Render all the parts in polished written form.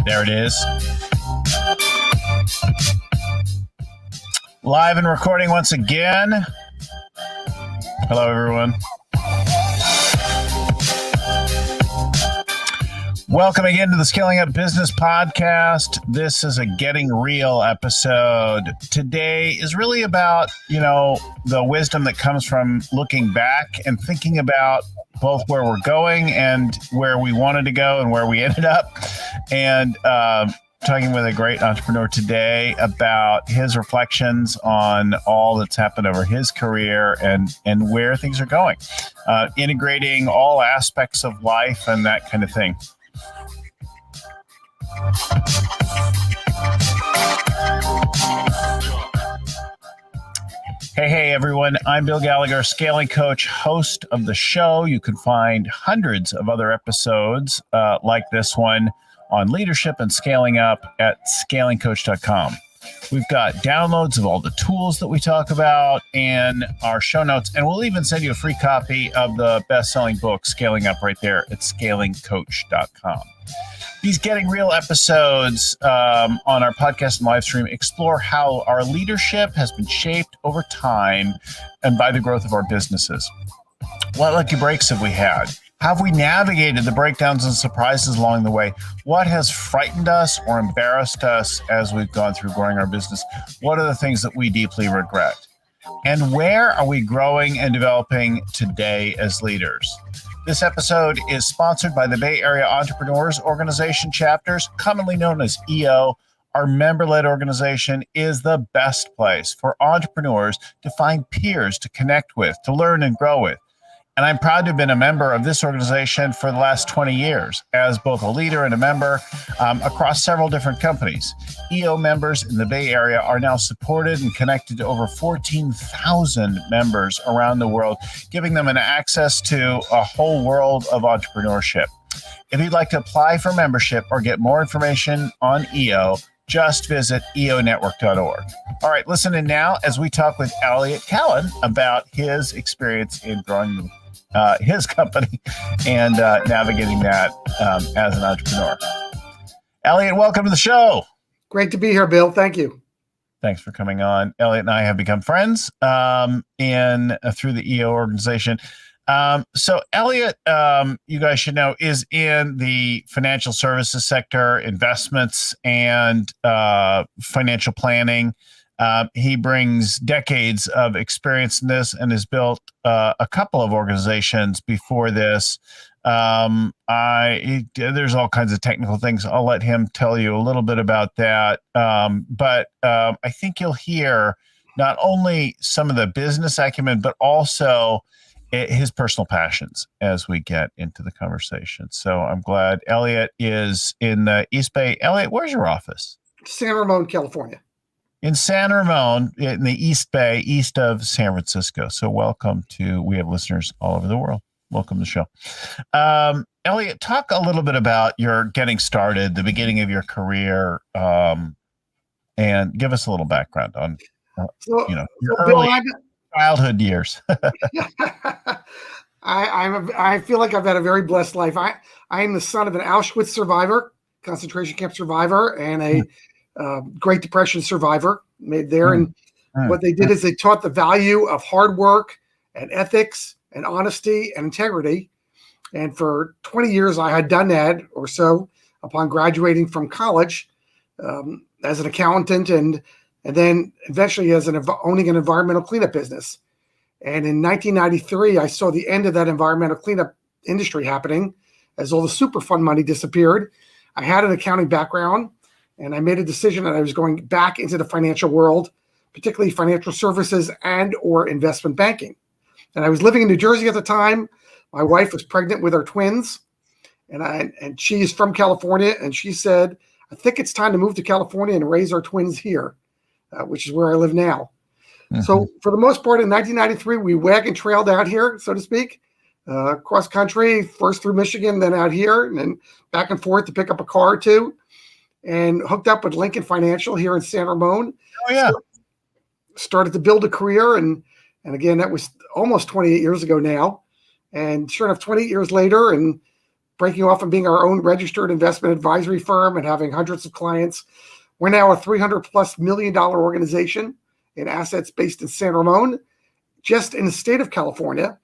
There it is. Live and recording once again. Hello, everyone. Welcome again to the Scaling Up Business Podcast. This is a Getting Real episode. Today is really about, the wisdom that comes from looking back and thinking about both where we're going and where we wanted to go and where we ended up. And talking with a great entrepreneur today about his reflections on all that's happened over his career and where things are going, integrating all aspects of life and that kind of thing. Hey, everyone. I'm Bill Gallagher, scaling coach, host of the show. You can find hundreds of other episodes like this one on leadership and scaling up at scalingcoach.com. We've got downloads of all the tools that we talk about and our show notes, and we'll even send you a free copy of the best-selling book, Scaling Up, right there at scalingcoach.com. These Getting Real episodes on our podcast and live stream explore how our leadership has been shaped over time and by the growth of our businesses. What lucky breaks have we had? How have we navigated the breakdowns and surprises along the way? What has frightened us or embarrassed us as we've gone through growing our business? What are the things that we deeply regret? And where are we growing and developing today as leaders? This episode is sponsored by the Bay Area Entrepreneurs Organization chapters, commonly known as EO. Our member-led organization is the best place for entrepreneurs to find peers to connect with, to learn and grow with. And I'm proud to have been a member of this organization for the last 20 years as both a leader and a member across several different companies. EO members in the Bay Area are now supported and connected to over 14,000 members around the world, giving them an access to a whole world of entrepreneurship. If you'd like to apply for membership or get more information on EO, just visit eonetwork.org. All right, listen in now as we talk with Elliot Kallen about his experience in growing his company and navigating that as an entrepreneur. Elliot, welcome to the show. Great to be here, Bill. Thank you. Thanks for coming on. Elliot and I have become friends through the EO organization. So Elliot, you guys should know, is in the financial services sector, investments and financial planning. He brings decades of experience in this and has built a couple of organizations before this. There's all kinds of technical things. I'll let him tell you a little bit about that. But I think you'll hear not only some of the business acumen, but also his personal passions as we get into the conversation. So I'm glad Elliot is in the East Bay. Elliot, where's your office? San Ramon, California. In San Ramon, in the East Bay, east of San Francisco. So welcome we have listeners all over the world. Welcome to the show. Elliot, talk a little bit about your getting started, the beginning of your career, and give us a little background on, your early childhood years. I feel like I've had a very blessed life. I am the son of an Auschwitz survivor, concentration camp survivor, and a Great Depression survivor made there. And what they did is they taught the value of hard work and ethics and honesty and integrity. And for 20 years, I had done that or so upon graduating from college as an accountant and then eventually as owning an environmental cleanup business. And in 1993, I saw the end of that environmental cleanup industry happening as all the Superfund money disappeared. I had an accounting background, and I made a decision that I was going back into the financial world, particularly financial services and or investment banking. And I was living in New Jersey at the time. My wife was pregnant with our twins, and she is from California. And she said, I think it's time to move to California and raise our twins here, which is where I live now. Mm-hmm. So for the most part, in 1993, we wagon trailed out here, so to speak, cross country, first through Michigan, then out here, and then back and forth to pick up a car or two, and hooked up with Lincoln Financial here in San Ramon. Oh, yeah. Started to build a career. And again, that was almost 28 years ago now. And sure enough, 28 years later, and breaking off and being our own registered investment advisory firm and having hundreds of clients. We're now a $300+ million organization in assets based in San Ramon, just in the state of California,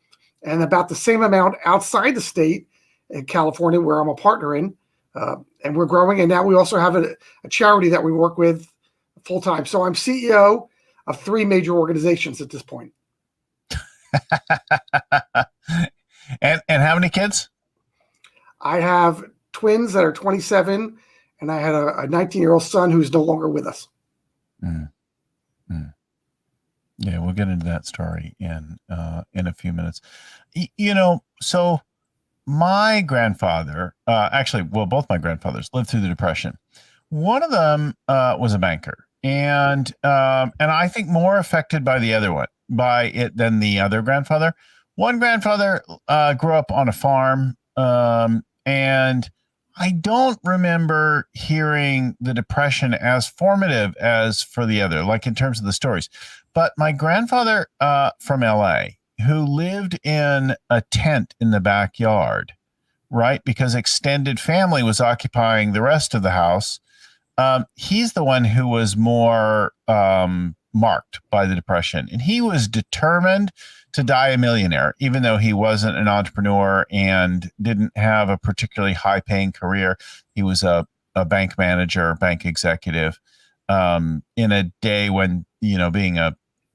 and about the same amount outside the state in California, where I'm a partner in. And we're growing. And now we also have a charity that we work with full time. So I'm CEO of 3 major organizations at this point. And how many kids? I have twins that are 27, and I had a 19-year-old son who's no longer with us. Yeah, we'll get into that story in a few minutes. So my grandfather, both my grandfathers lived through the Depression. One of them was a banker, and I think more affected by it than the other grandfather. One grandfather grew up on a farm, and I don't remember hearing the Depression as formative as for the other, like in terms of the stories. But my grandfather from LA, who lived in a tent in the backyard, right? Because extended family was occupying the rest of the house. He's the one who was more marked by the Depression. And he was determined to die a millionaire, even though he wasn't an entrepreneur and didn't have a particularly high paying career. He was a bank manager, bank executive, in a day when,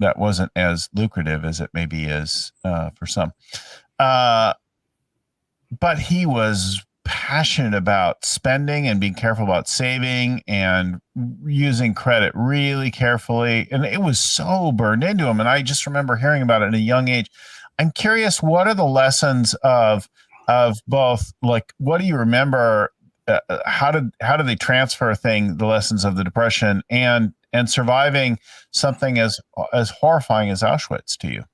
that wasn't as lucrative as it maybe is for some. But he was passionate about spending and being careful about saving and using credit really carefully. And it was so burned into him. And I just remember hearing about it at a young age. I'm curious, what are the lessons of both, like, what do you remember? How did they transfer the lessons of the Depression and surviving something as horrifying as Auschwitz to you?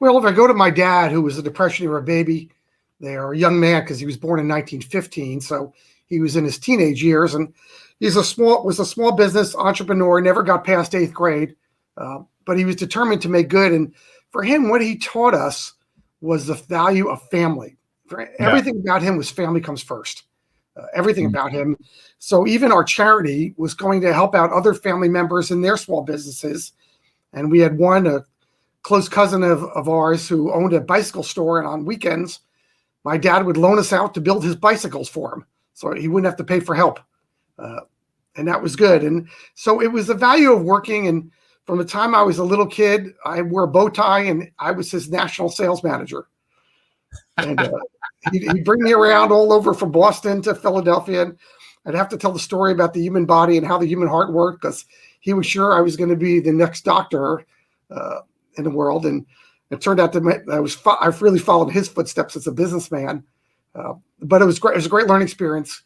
Well, if I go to my dad, who was a Depression era baby, they are a young man because he was born in 1915, so he was in his teenage years, and was a small business entrepreneur. Never got past 8th grade, but he was determined to make good. And for him, what he taught us was the value of family. Everything about him was family comes first. Everything about him. So even our charity was going to help out other family members in their small businesses. And we had a close cousin of ours who owned a bicycle store, and on weekends, my dad would loan us out to build his bicycles for him so he wouldn't have to pay for help. And that was good. And so it was the value of working. And from the time I was a little kid, I wore a bow tie, and I was his national sales manager. And he'd bring me around all over from Boston to Philadelphia. And I'd have to tell the story about the human body and how the human heart worked, because he was sure I was going to be the next doctor in the world. And it turned out that I've really followed his footsteps as a businessman. But it was great. It was a great learning experience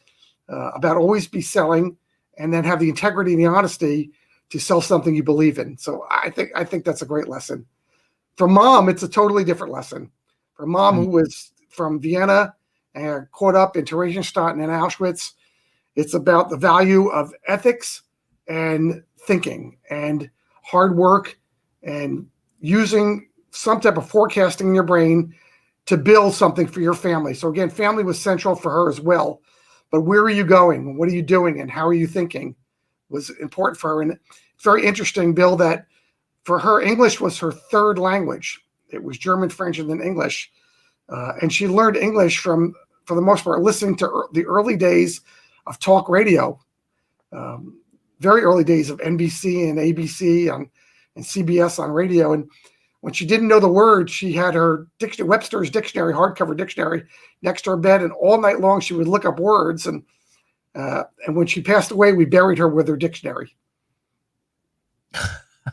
about always be selling, and then have the integrity and the honesty to sell something you believe in. So I think that's a great lesson. For Mom, it's a totally different lesson. For Mom, who was from Vienna and caught up in Theresienstadt and Auschwitz, it's about the value of ethics and thinking and hard work and using some type of forecasting in your brain to build something for your family. So again, family was central for her as well. But where are you going? What are you doing? And how are you thinking was important for her. And it's very interesting, Bill, that for her, English was her 3rd language. It was German, French, and then English. And she learned English for the most part, listening to the early days of talk radio, very early days of NBC and ABC and CBS on radio. And when she didn't know the word, she had her Webster's dictionary, hardcover dictionary, next to her bed, and all night long she would look up words. And when she passed away, we buried her with her dictionary.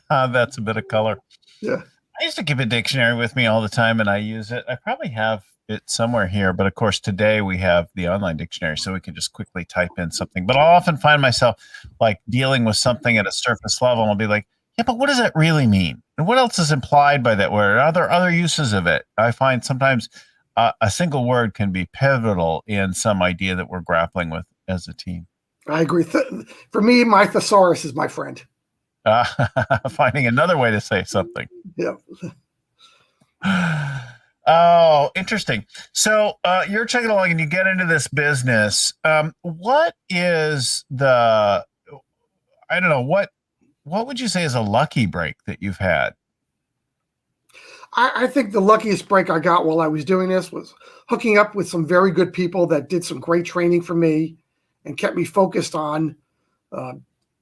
That's a bit of color. Yeah. I used to keep a dictionary with me all the time, and I use it. I probably have it somewhere here, but of course today we have the online dictionary, so we can just quickly type in something. But I'll often find myself like dealing with something at a surface level, and I'll be like, yeah, but what does that really mean? And what else is implied by that word? Are there other uses of it? I find sometimes a single word can be pivotal in some idea that we're grappling with as a team. I agree. For me, my thesaurus is my friend. Finding another way to say something. Yeah. Oh, interesting. So you're checking along and you get into this business. What is I don't know, what would you say is a lucky break that you've had? I think the luckiest break I got while I was doing this was hooking up with some very good people that did some great training for me and kept me focused on uh,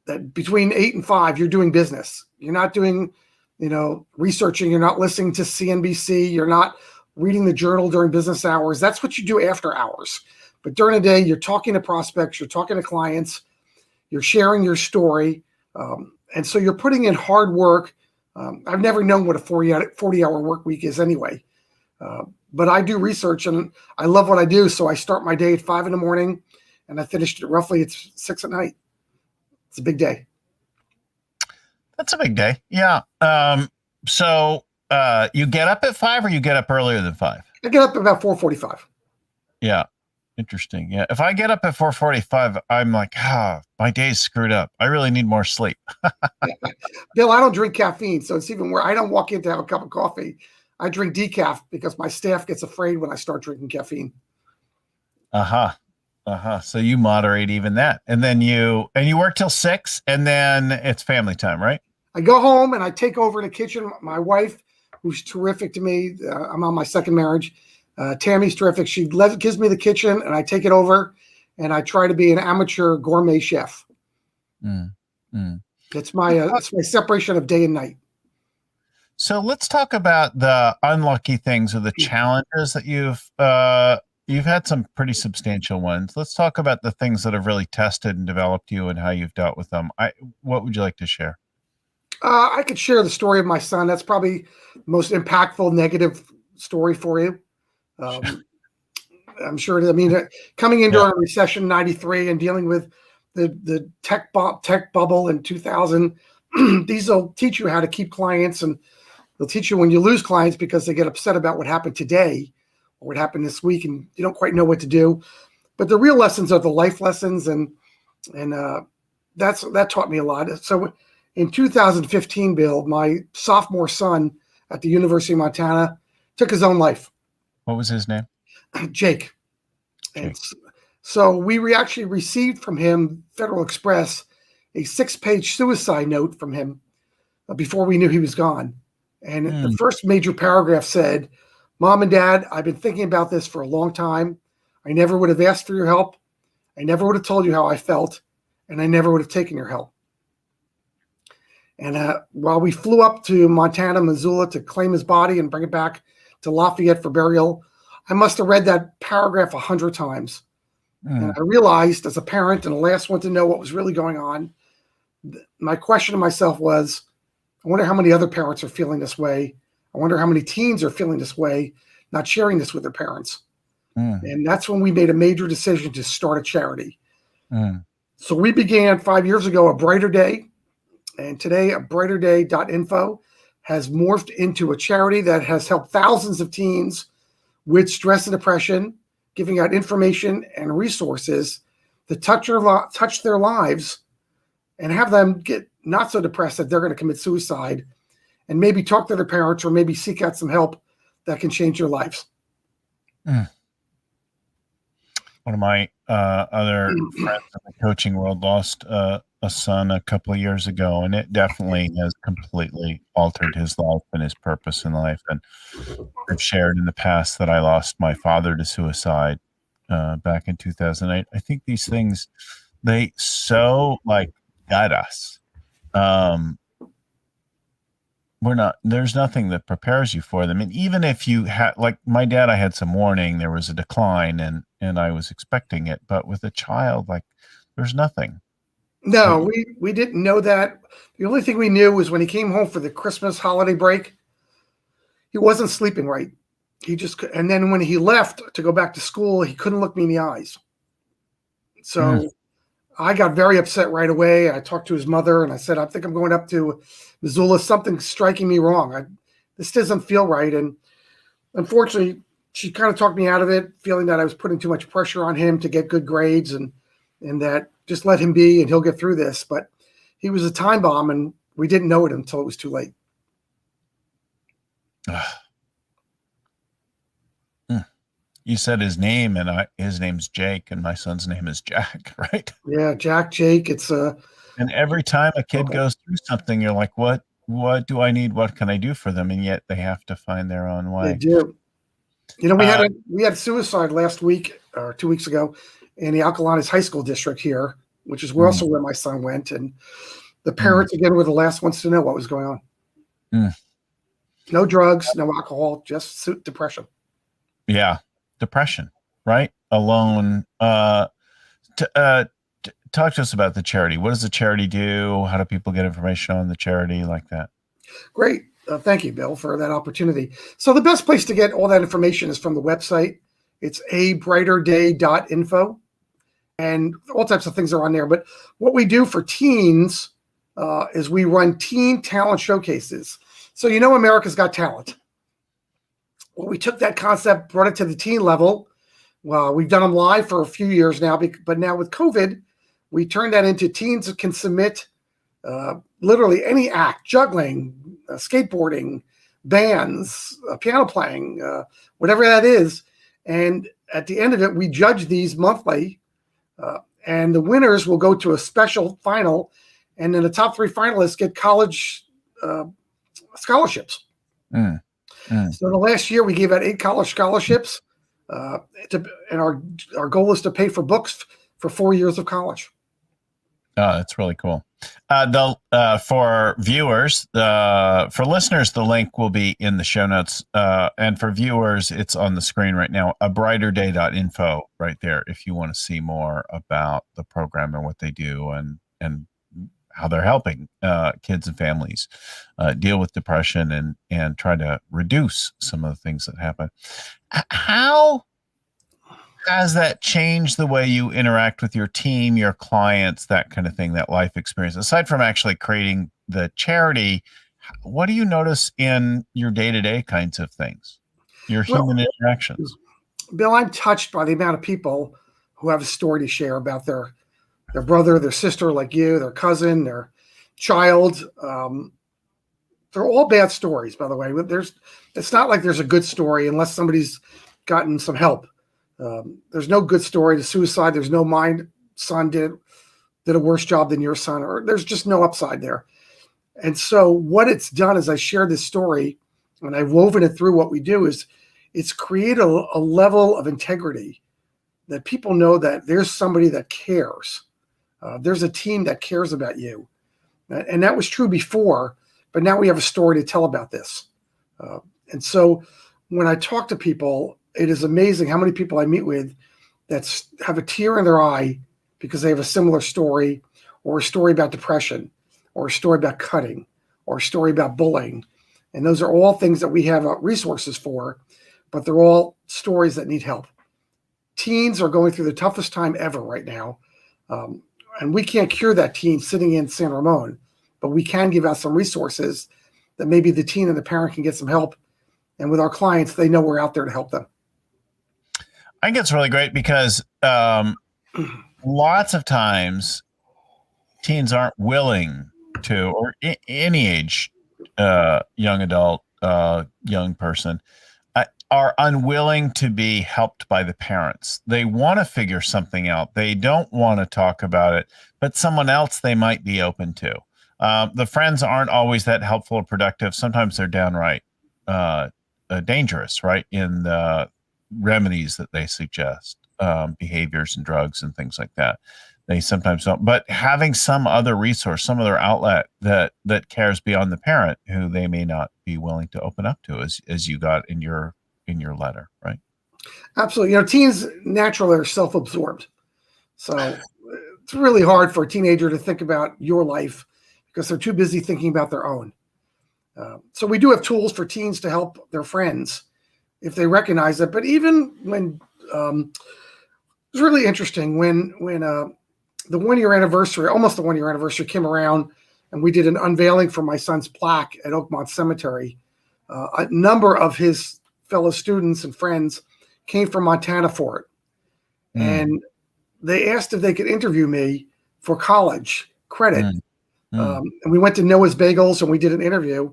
that between 8 and 5, you're doing business. You're not doing, researching. You're not listening to CNBC. You're not reading the journal during business hours. That's what you do after hours. But during the day, you're talking to prospects, you're talking to clients, you're sharing your story. And so you're putting in hard work. I've never known what a 40-hour work week is anyway. But I do research and I love what I do. So I start my day at 5 in the morning and I finished it roughly at 6 at night. It's a big day. That's a big day. Yeah. So you get up at 5 or you get up earlier than 5? I get up at about 4:45. Yeah. Interesting. Yeah. If I get up at 4:45, I'm like, my day's screwed up. I really need more sleep. Bill, I don't drink caffeine, so it's even where I don't walk in to have a cup of coffee. I drink decaf because my staff gets afraid when I start drinking caffeine. So you moderate even that. And then you work till 6 and then it's family time, right? I go home and I take over the kitchen. My wife, who's terrific to me, I'm on my second marriage. Tammy's terrific. She gives me the kitchen and I take it over and I try to be an amateur gourmet chef. It's my separation of day and night. So let's talk about the unlucky things or the challenges that you've had some pretty substantial ones. Let's talk about the things that have really tested and developed you and how you've dealt with them. What would you like to share? I could share the story of my son. That's probably the most impactful negative story for you. I'm sure. I mean, coming into a recession in '93 and dealing with the tech bubble in 2000, these will teach you how to keep clients, and they'll teach you when you lose clients because they get upset about what happened today or what happened this week, and you don't quite know what to do. But the real lessons are the life lessons, and that taught me a lot. So in 2015, Bill, my sophomore son at the University of Montana took his own life. What was his name? Jake. And so we actually received from him, Federal Express, a 6-page suicide note from him before we knew he was gone. And the first major paragraph said, "Mom and Dad, I've been thinking about this for a long time. I never would have asked for your help. I never would have told you how I felt. And I never would have taken your help." And while we flew up to Montana, Missoula to claim his body and bring it back to Lafayette for burial, I must have read that paragraph 100 times. And I realized as a parent and the last one to know what was really going on, my question to myself was, I wonder how many other parents are feeling this way. I wonder how many teens are feeling this way, not sharing this with their parents. And that's when we made a major decision to start a charity. So we began 5 years ago, A Brighter Day. And today, A brighterday.info has morphed into a charity that has helped thousands of teens with stress and depression, giving out information and resources to touch their lives and have them get not so depressed that they're going to commit suicide, and maybe talk to their parents or maybe seek out some help that can change their lives. One of my other friends in the coaching world lost a son a couple of years ago, and it definitely has completely altered his life and his purpose in life. And I've shared in the past that I lost my father to suicide back in 2008. I think these things, they so gut us. There's nothing that prepares you for them. And even if you had, like my dad, I had some warning, there was a decline and I was expecting it, but with a child, there's nothing. No, we didn't know that. The only thing we knew was when he came home for the Christmas holiday break, he wasn't sleeping right. And then when he left to go back to school, he couldn't look me in the eyes. So I got very upset right away. I talked to his mother and I said, I think I'm going up to Missoula. Something's striking me wrong. This doesn't feel right. And unfortunately, she kind of talked me out of it, feeling that I was putting too much pressure on him to get good grades and that just let him be and he'll get through this. But he was a time bomb and we didn't know it until it was too late. you said his name, and his name's Jake, and my son's name is Jack, right? Yeah, Jack, Jake. It's And every time a kid okay. goes through something, you're like, what do I need? What can I do for them? And yet they have to find their own They way. do. You know, Uh, we had suicide last week or 2 weeks ago in the Alcalanes High School district here, which is mm, also where my son went. And the mm, parents again were the last ones to know what was going on. mm. No drugs, no alcohol, just depression. Yeah. Depression, right? Alone. Talk to us about the charity. What does the charity do? How do people get information on the charity like that? Great. Thank you, Bill, for that opportunity. So the best place to get all that information is from the website. It's abrighterday.info, and all types of things are on there. But what we do for teens is we run teen talent showcases. So America's Got Talent. Well, we took that concept, brought it to the teen level. Well, we've done them live for a few years now, but now with COVID, we turned that into teens that can submit literally any act: juggling, skateboarding, bands, piano playing, whatever that is. And at the end of it, we judge these monthly, and the winners will go to a special final, and then the top 3 finalists get college scholarships. Mm, mm. So the last year we gave out 8 college scholarships, and our goal is to pay for books for 4 years of college. Oh, that's really cool. For viewers, for listeners, the link will be in the show notes. And for viewers, it's on the screen right now, abrighterday.info right there if you want to see more about the program and what they do and how they're helping kids and families deal with depression and try to reduce some of the things that happen. How has that changed the way you interact with your team, your clients, that kind of thing, that life experience? Aside from actually creating the charity, what do you notice in your day-to-day kinds of things, your human interactions? Bill, I'm touched by the amount of people who have a story to share about their brother, their sister, like you, their cousin, their child. They're all bad stories, by the way. It's not like there's a good story unless somebody's gotten some help. There's no good story to suicide. There's no my son did a worse job than your son, or there's just no upside there. And so what it's done is I shared this story and I've woven it through what we do is it's created a level of integrity that people know that there's somebody that cares. There's a team that cares about you. And that was true before, but now we have a story to tell about this. And so when I talk to people, it is amazing how many people I meet with that have a tear in their eye because they have a similar story, or a story about depression, or a story about cutting, or a story about bullying. And those are all things that we have resources for, but they're all stories that need help. Teens are going through the toughest time ever right now. And we can't cure that teen sitting in San Ramon, but we can give out some resources that maybe the teen and the parent can get some help. And with our clients, they know we're out there to help them. I think it's really great because lots of times teens aren't willing to, or any age, young adult, young person, are unwilling to be helped by the parents. They want to figure something out. They don't want to talk about it, but someone else they might be open to. The friends aren't always that helpful or productive. Sometimes they're downright dangerous, right, in the remedies that they suggest, behaviors and drugs and things like that. They sometimes don't. But having some other resource, some other outlet that cares beyond the parent, who they may not be willing to open up to, as you got in your letter, right? Absolutely. Teens naturally are self-absorbed. So it's really hard for a teenager to think about your life because they're too busy thinking about their own. So we do have tools for teens to help their friends if they recognize it. But even when it's really interesting when the 1 year anniversary, almost the 1 year anniversary came around, and we did an unveiling for my son's plaque at Oakmont Cemetery. A number of his fellow students and friends came from Montana for it. And they asked if they could interview me for college credit. And we went to Noah's Bagels and we did an interview,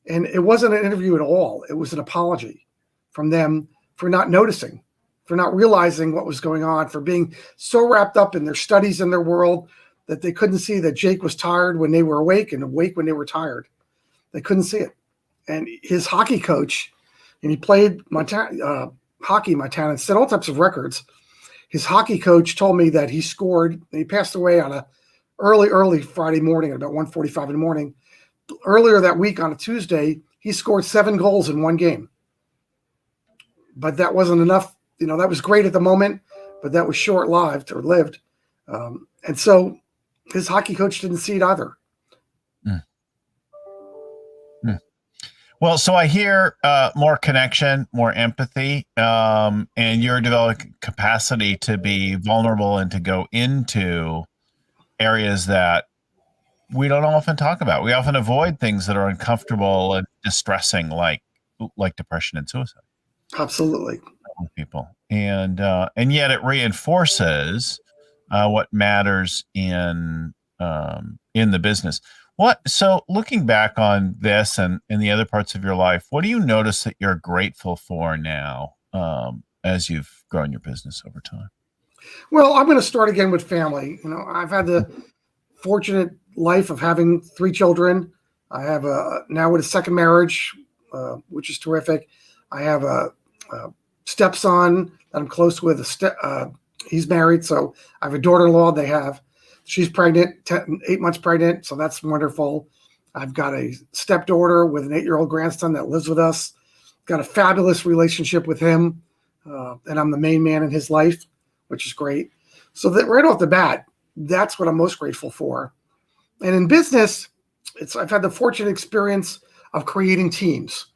and it wasn't an interview at all. It was an apology from them for not noticing. for not realizing what was going on, for being so wrapped up in their studies and their world that they couldn't see that Jake was tired when they were awake and awake when they were tired. They couldn't see it. And his hockey coach, and he played hockey in Montana and set all types of records. His hockey coach told me that he scored, he passed away on a early Friday morning at about 1:45 in the morning. Earlier that week on a Tuesday, he scored 7 goals in one game. But that wasn't enough. That was great at the moment, but that was short-lived or lived. And so his hockey coach didn't see it either. Mm. Mm. Well, so I hear more connection, more empathy, and you're developing capacity to be vulnerable and to go into areas that we don't often talk about. We often avoid things that are uncomfortable and distressing, like depression and suicide. Absolutely. People, and yet it reinforces what matters in the business. So looking back on this and in the other parts of your life, what do you notice that you're grateful for now as you've grown your business over time? Well, I'm going to start again with family. I've had the fortunate life of having 3 children. I have now with a second marriage, which is terrific. I have a stepson that I'm close with. He's married, so I have a daughter-in-law. She's pregnant, 8 months pregnant, so that's wonderful. I've got a stepdaughter with an 8-year-old grandson that lives with us. Got a fabulous relationship with him, and I'm the main man in his life, which is great. So that right off the bat, that's what I'm most grateful for. And in business, I've had the fortunate experience of creating teams.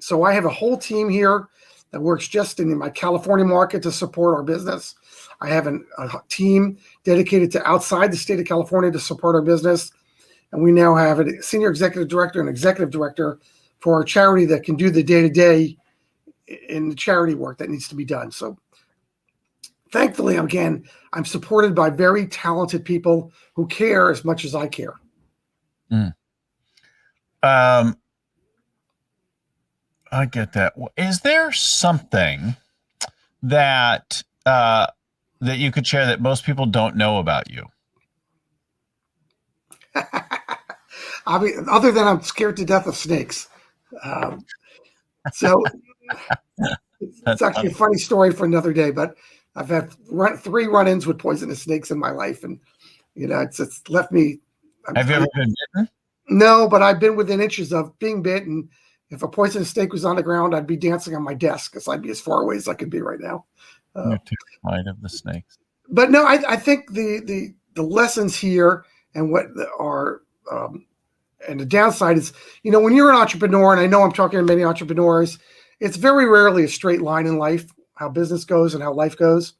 So I have a whole team here that works just in my California market to support our business. I have a team dedicated to outside the state of California to support our business. And we now have a senior executive director and executive director for our charity that can do the day-to-day in the charity work that needs to be done. So thankfully, again, I'm supported by very talented people who care as much as I care. Mm. I get that. Is there something that you could share that most people don't know about you? I mean, other than I'm scared to death of snakes. So it's actually a funny story for another day, but I've had 3 run-ins with poisonous snakes in my life. And, it's left me. Have you ever been bitten? No, but I've been within inches of being bitten. If a poisonous snake was on the ground, I'd be dancing on my desk because I'd be as far away as I could be right now. You're terrified of the snakes. But no, I think the lessons here and what are and the downside is, when you're an entrepreneur, and I know I'm talking to many entrepreneurs, it's very rarely a straight line in life, how business goes and how life goes.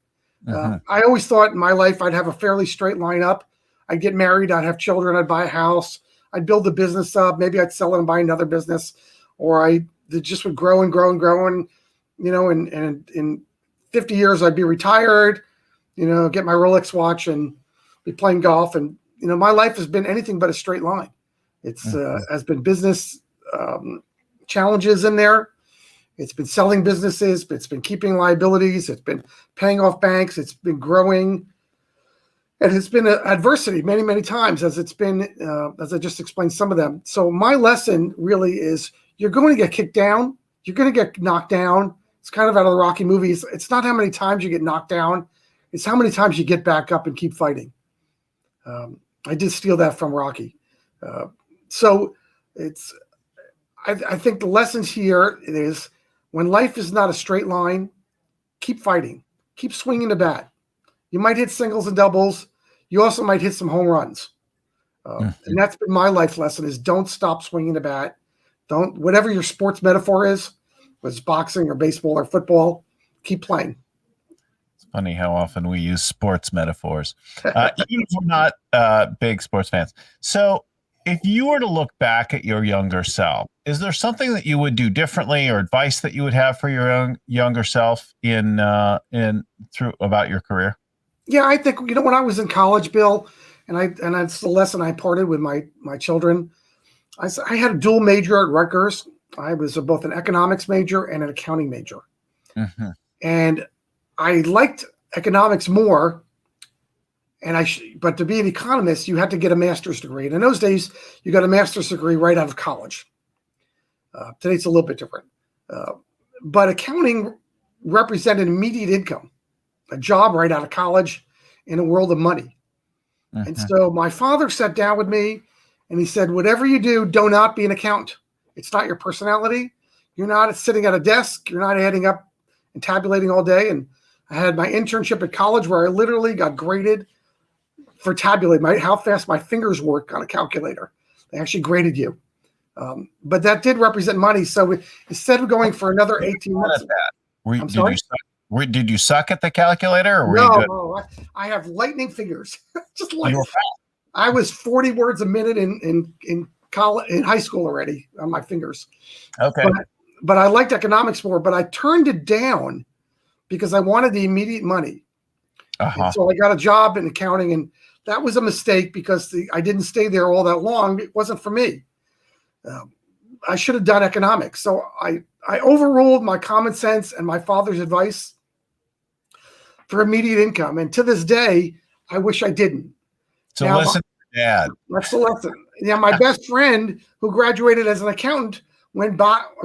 I always thought in my life I'd have a fairly straight line up. I'd get married, I'd have children, I'd buy a house, I'd build the business up, maybe I'd sell it and buy another business, or it just would grow and grow and grow. And, and in 50 years, I'd be retired, get my Rolex watch and be playing golf. And, my life has been anything but a straight line. It's has been business challenges in there. It's been selling businesses, but it's been keeping liabilities. It's been paying off banks. It's been growing. And it's been adversity many, many times as it's been, as I just explained some of them. So my lesson really is you're going to get kicked down. You're going to get knocked down. It's kind of out of the Rocky movies. It's not how many times you get knocked down. It's how many times you get back up and keep fighting. I did steal that from Rocky. So I think the lessons here is when life is not a straight line, keep fighting, keep swinging the bat. You might hit singles and doubles. You also might hit some home runs. And that's been my life lesson is don't stop swinging the bat. Whatever your sports metaphor is, whether it's boxing or baseball or football, keep playing. It's funny how often we use sports metaphors, even if we're not big sports fans. So if you were to look back at your younger self, is there something that you would do differently or advice that you would have for your younger self about your career? Yeah, I think, when I was in college, Bill, and that's the lesson I imparted with my children. I had a dual major at Rutgers. I was both an economics major and an accounting major. Mm-hmm. And I liked economics more. And but to be an economist, you had to get a master's degree. And in those days, you got a master's degree right out of college. Today it's a little bit different. But accounting represented immediate income, a job right out of college in a world of money. Mm-hmm. And so my father sat down with me and he said, whatever you do not be an accountant. It's not your personality. You're not sitting at a desk. You're not adding up and tabulating all day. And I had my internship at college where I literally got graded for tabulating how fast my fingers work on a calculator. They actually graded you. But that did represent money. So instead of going for another 18 months. Did you suck at the calculator? Or were no, you good? No, I have lightning fingers. Just like I was 40 words a minute in college, in high school already on my fingers. Okay. But I liked economics more, but I turned it down because I wanted the immediate money. And so I got a job in accounting, and that was a mistake because I didn't stay there all that long. It wasn't for me. I should have done economics. So I overruled my common sense and my father's advice for immediate income. And to this day, I wish I didn't. So now, listen to Dad. That's the lesson. Yeah, my best friend who graduated as an accountant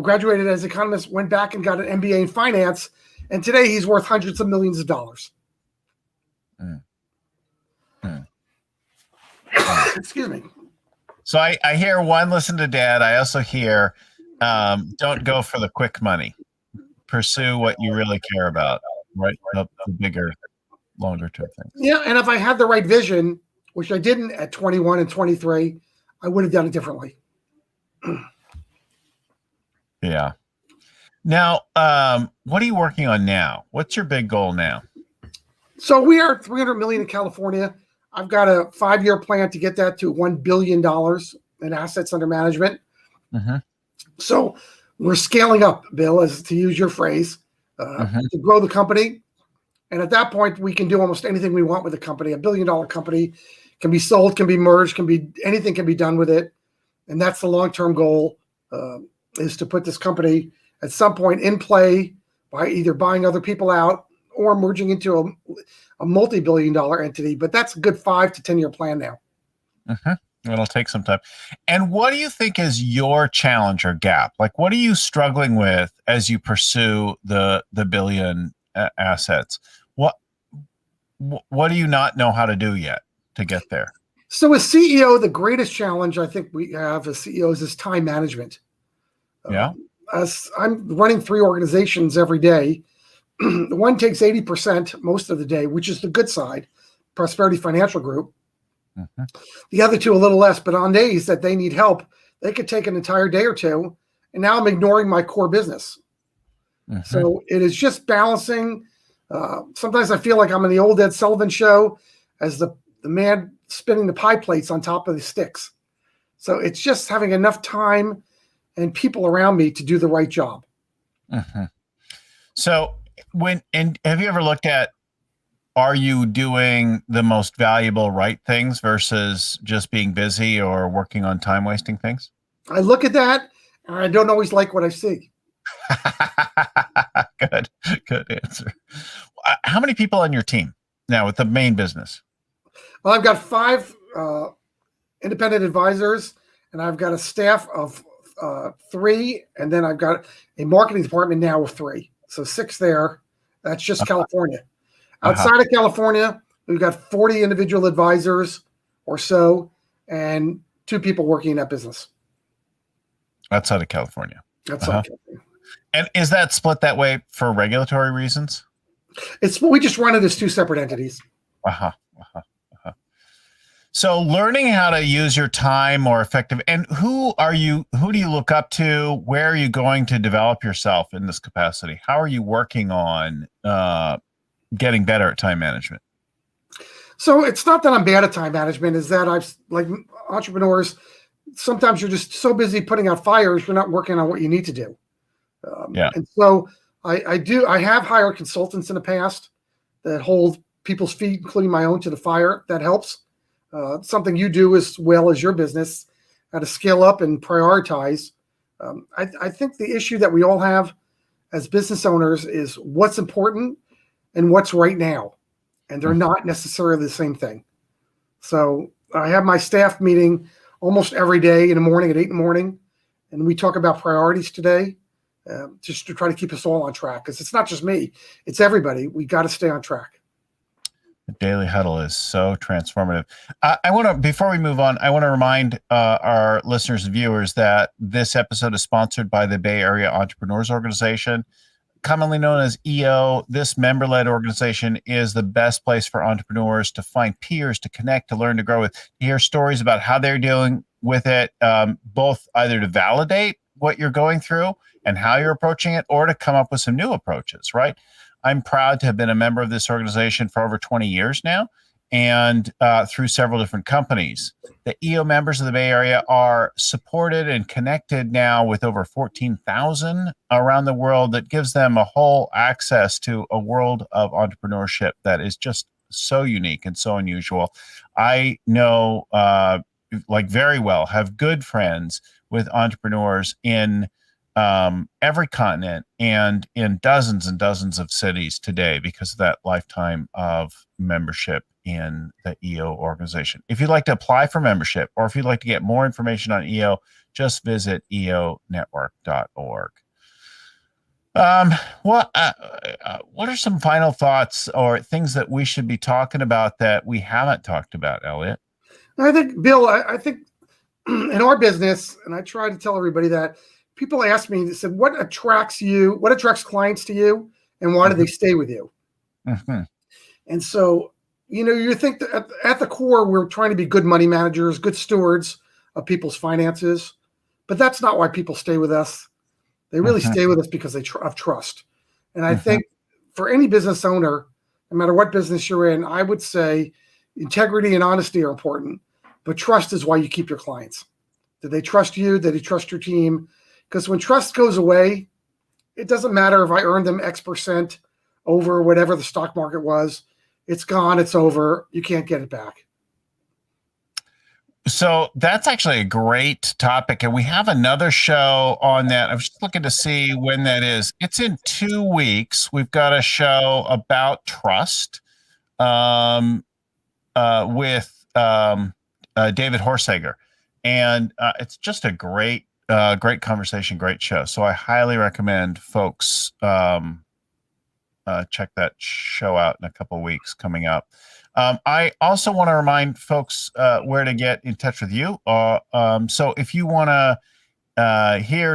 graduated as an economist, went back and got an MBA in finance. And today he's worth hundreds of millions of dollars. Excuse me. So I hear one, listen to Dad. I also hear don't go for the quick money. Pursue what you really care about, right? The bigger, longer term things. Yeah, and if I had the right vision, which I didn't at 21 and 23, I would have done it differently. Yeah. Now, what are you working on now? What's your big goal now? So we are 300 million in California. I've got a 5-year plan to get that to $1 billion in assets under management. Mm-hmm. So we're scaling up, Bill, as to use your phrase, to grow the company. And at that point, we can do almost anything we want with the company. $1 billion company can be sold, can be merged, anything can be done with it. And that's the long-term goal, is to put this company at some point in play by either buying other people out or merging into a multi-billion-dollar entity. But that's a good 5 to 10-year plan now. It'll take some time. And what do you think is your challenge or gap? Like, what are you struggling with as you pursue the billion assets? What do you not know how to do yet to get there? So as CEO, the greatest challenge I think we have as CEOs is time management. Yeah. As I'm running 3 organizations every day. One takes 80% most of the day, which is the good side, Prosperity Financial Group. Mm-hmm. The other 2 a little less, but on days that they need help, they could take an entire day or 2. And now I'm ignoring my core business. Mm-hmm. So it is just balancing. Sometimes I feel like I'm in the old Ed Sullivan show as the man spinning the pie plates on top of the sticks. So it's just having enough time and people around me to do the right job. Mm-hmm. So have you ever looked at, are you doing the most valuable right things versus just being busy or working on time wasting things? I look at that and I don't always like what I see. Good answer. How many people on your team now with the main business? Well, I've got 5 independent advisors, and I've got a staff of 3, and then I've got a marketing department now of 3. So 6 there. That's just California. Outside of California, we've got 40 individual advisors or so, and 2 people working in that business. Outside of California. Outside of California. And is that split that way for regulatory reasons? We just run it as 2 separate entities. So learning how to use your time more effective, and who do you look up to? Where are you going to develop yourself in this capacity? How are you working on getting better at time management? So it's not that I'm bad at time management, is that like entrepreneurs, sometimes you're just so busy putting out fires, you're not working on what you need to do. And so I have hired consultants in the past that hold people's feet, including my own, to the fire. That helps. Something you do as well as your business, how to scale up and prioritize. I think the issue that we all have as business owners is what's important and what's right now. And they're not necessarily the same thing. So I have my staff meeting almost every day in the morning at 8 in the morning. And we talk about priorities today, just to try to keep us all on track. Because it's not just me, it's everybody. We got to stay on track. The Daily Huddle is so transformative. I want to, before we move on, I want to remind our listeners and viewers that this episode is sponsored by the Bay Area Entrepreneurs Organization, commonly known as EO. This member-led organization is the best place for entrepreneurs to find peers, to connect, to learn, to grow with, to hear stories about how they're dealing with it, both either to validate what you're going through and how you're approaching it, or to come up with some new approaches, right? I'm proud to have been a member of this organization for over 20 years now, and through several different companies. The EO members of the Bay Area are supported and connected now with over 14,000 around the world. That gives them a whole access to a world of entrepreneurship that is just so unique and so unusual. I know, very well, have good friends with entrepreneurs in every continent and in dozens and dozens of cities today because of that lifetime of membership in the EO organization. If you'd like to apply for membership, or if you'd like to get more information on EO, just visit eonetwork.org. What are some final thoughts or things that we should be talking about that we haven't talked about, Elliot? I think, Bill, I think in our business, and I try to tell everybody that, people ask me, they said, what attracts clients to you, and why do they stay with you? Mm-hmm. And so, you think that at the core, we're trying to be good money managers, good stewards of people's finances, but that's not why people stay with us. They really stay with us because of trust. And I think for any business owner, no matter what business you're in, I would say integrity and honesty are important, but trust is why you keep your clients. Do they trust you? Do they trust your team? Because when trust goes away, it doesn't matter if I earned them X percent over whatever the stock market was. It's gone. It's over. You can't get it back. So that's actually a great topic. And we have another show on that. I was just looking to see when that is. It's in 2 weeks. We've got a show about trust with David Horsager. And it's just a great conversation, great show. So I highly recommend folks check that show out in a couple of weeks coming up. I also want to remind folks where to get in touch with you. So if you want to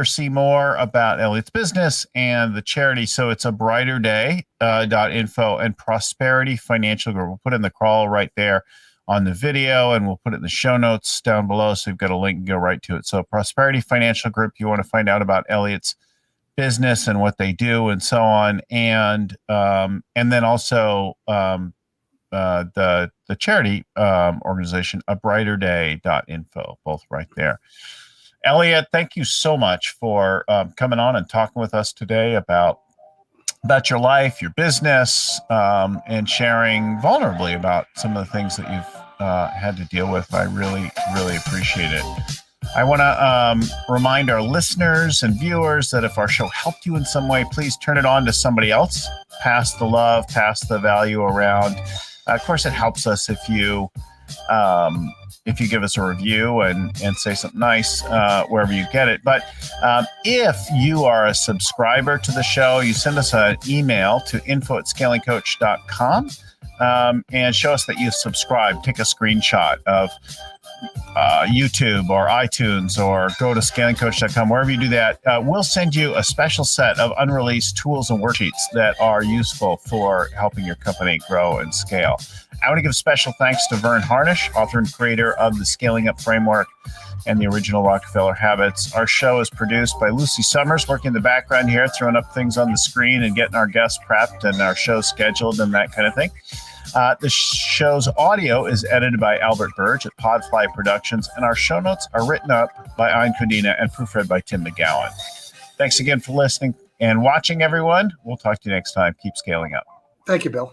see more about Elliot's business and the charity, so it's a brighterday.info and Prosperity Financial Group. We'll put in the crawl right there on the video, and we'll put it in the show notes down below. So you've got a link and go right to it. So Prosperity Financial Group, you want to find out about Elliot's business and what they do and so on. And then also the charity organization, a brighterday.info, both right there. Elliot, thank you so much for coming on and talking with us today about your life, your business, and sharing vulnerably about some of the things that you've had to deal with. I really, really appreciate it. I want to remind our listeners and viewers that if our show helped you in some way, please turn it on to somebody else. Pass the love, pass the value around. Of course, it helps us if you give us a review and say something nice wherever you get it. But if you are a subscriber to the show, you send us an email to info@scalingcoach.com and show us that you subscribe. Take a screenshot of YouTube or iTunes, or go to scalingcoach.com. Wherever you do that, we'll send you a special set of unreleased tools and worksheets that are useful for helping your company grow and scale. I want to give special thanks to Vern Harnish, author and creator of the Scaling Up Framework and the original Rockefeller Habits. Our show is produced by Lucy Summers, working in the background here, throwing up things on the screen and getting our guests prepped and our show scheduled and that kind of thing. The show's audio is edited by Albert Burge at Podfly Productions, and our show notes are written up by Ayn Kodina and proofread by Tim McGowan. Thanks again for listening and watching, everyone. We'll talk to you next time. Keep scaling up. Thank you, Bill.